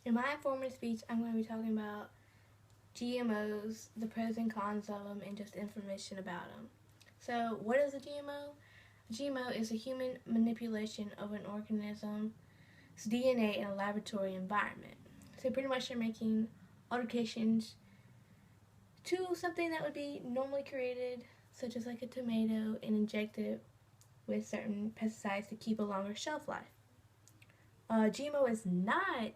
In my informative speech, I'm going to be talking about GMOs, the pros and cons of them, and just information about them. So, what is a GMO? A GMO is a human manipulation of an organism's DNA in a laboratory environment. So, pretty much they're making alterations to something that would be normally created, such as like a tomato, and inject it with certain pesticides to keep a longer shelf life. GMO is not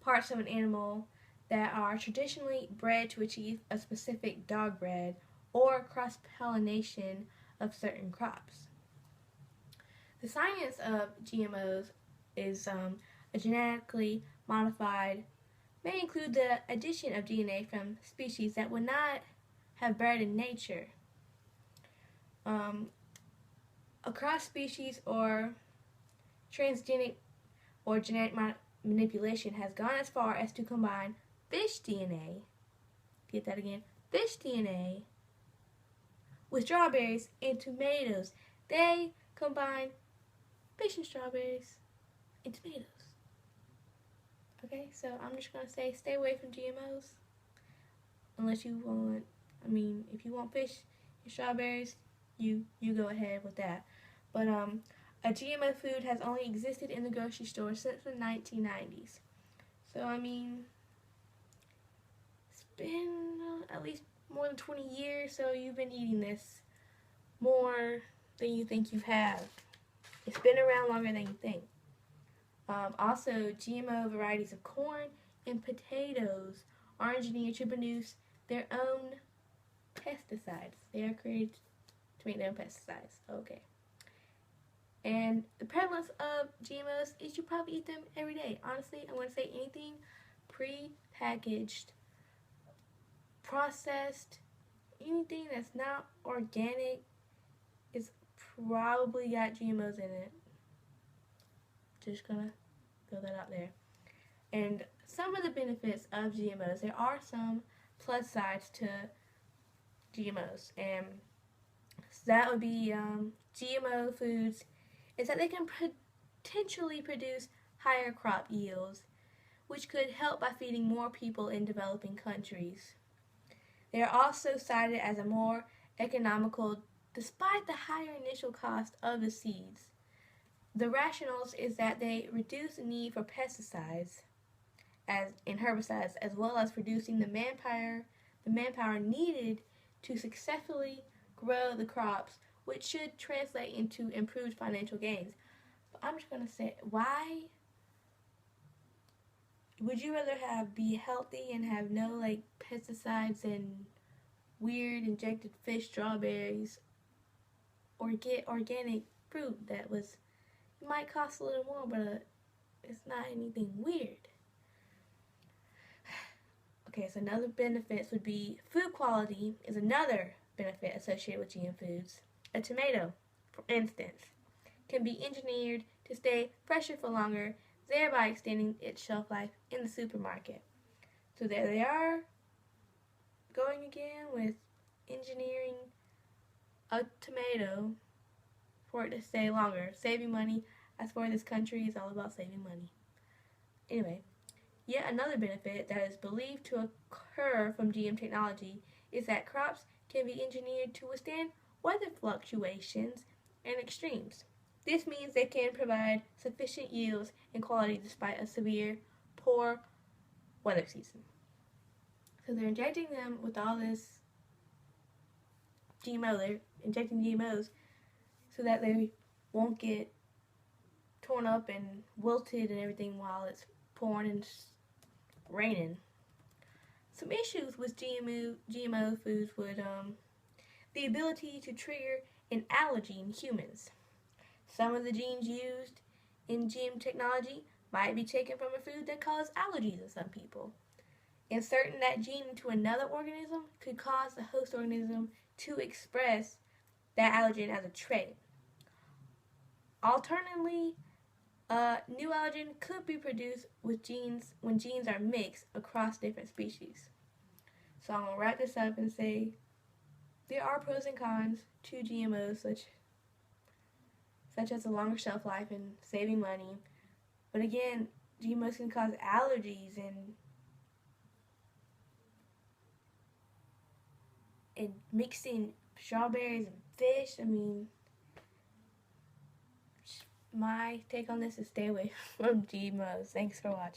parts of an animal that are traditionally bred to achieve a specific dog breed or cross pollination of certain crops. The science of GMOs is a genetically modified may include the addition of DNA from species that would not have bred in nature. A cross species or transgenic or genetic manipulation has gone as far as to combine fish DNA, get that again, fish DNA with strawberries and tomatoes. They combine fish and strawberries and tomatoes. Okay, so I'm just going to say stay away from GMOs unless you want, if you want fish and strawberries, you go ahead with that. But a GMO food has only existed in the grocery store since the 1990s. So, it's been at least more than 20 years, so you've been eating this more than you think you have. It's been around longer than you think. Also, GMO varieties of corn and potatoes are engineered to produce their own pesticides. They are created to make their own pesticides. Okay. And the prevalence of GMOs is you probably eat them every day. Honestly, I want to say anything pre-packaged, processed, anything that's not organic is probably got GMOs in it. Just gonna throw that out there. And some of the benefits of GMOs, there are some plus sides to GMOs, and so that would be GMO foods is that they can potentially produce higher crop yields, which could help by feeding more people in developing countries. They are also cited as a more economical despite the higher initial cost of the seeds. The rationale is that they reduce the need for pesticides and herbicides, as well as reducing the manpower needed to successfully grow the crops, which should translate into improved financial gains. But I'm just going to say, why would you rather be healthy and have no pesticides and weird injected fish strawberries, or get organic fruit that might cost a little more, but it's not anything weird? Okay, so another benefits would be food quality is another benefit associated with GM foods. A tomato, for instance, can be engineered to stay fresher for longer, thereby extending its shelf life in the supermarket. So there they are, going again with engineering a tomato for it to stay longer, saving money. As for this country, it's all about saving money. Anyway, yet another benefit that is believed to occur from GM technology is that crops can be engineered to withstand weather fluctuations and extremes. This means they can provide sufficient yields and quality despite a severe, poor weather season. So they're injecting them with all this GMO. They're injecting GMOs so that they won't get torn up and wilted and everything while it's pouring and raining. Some issues with GMO foods would the ability to trigger an allergy in humans. Some of the genes used in GM technology might be taken from a food that causes allergies in some people. Inserting that gene into another organism could cause the host organism to express that allergen as a trait. Alternatively, a new allergen could be produced with genes when genes are mixed across different species. So I'm going to wrap this up and say there are pros and cons to GMOs, such as a longer shelf life and saving money. But again, GMOs can cause allergies and mixing strawberries and fish. I mean, my take on this is stay away from GMOs. Thanks for watching.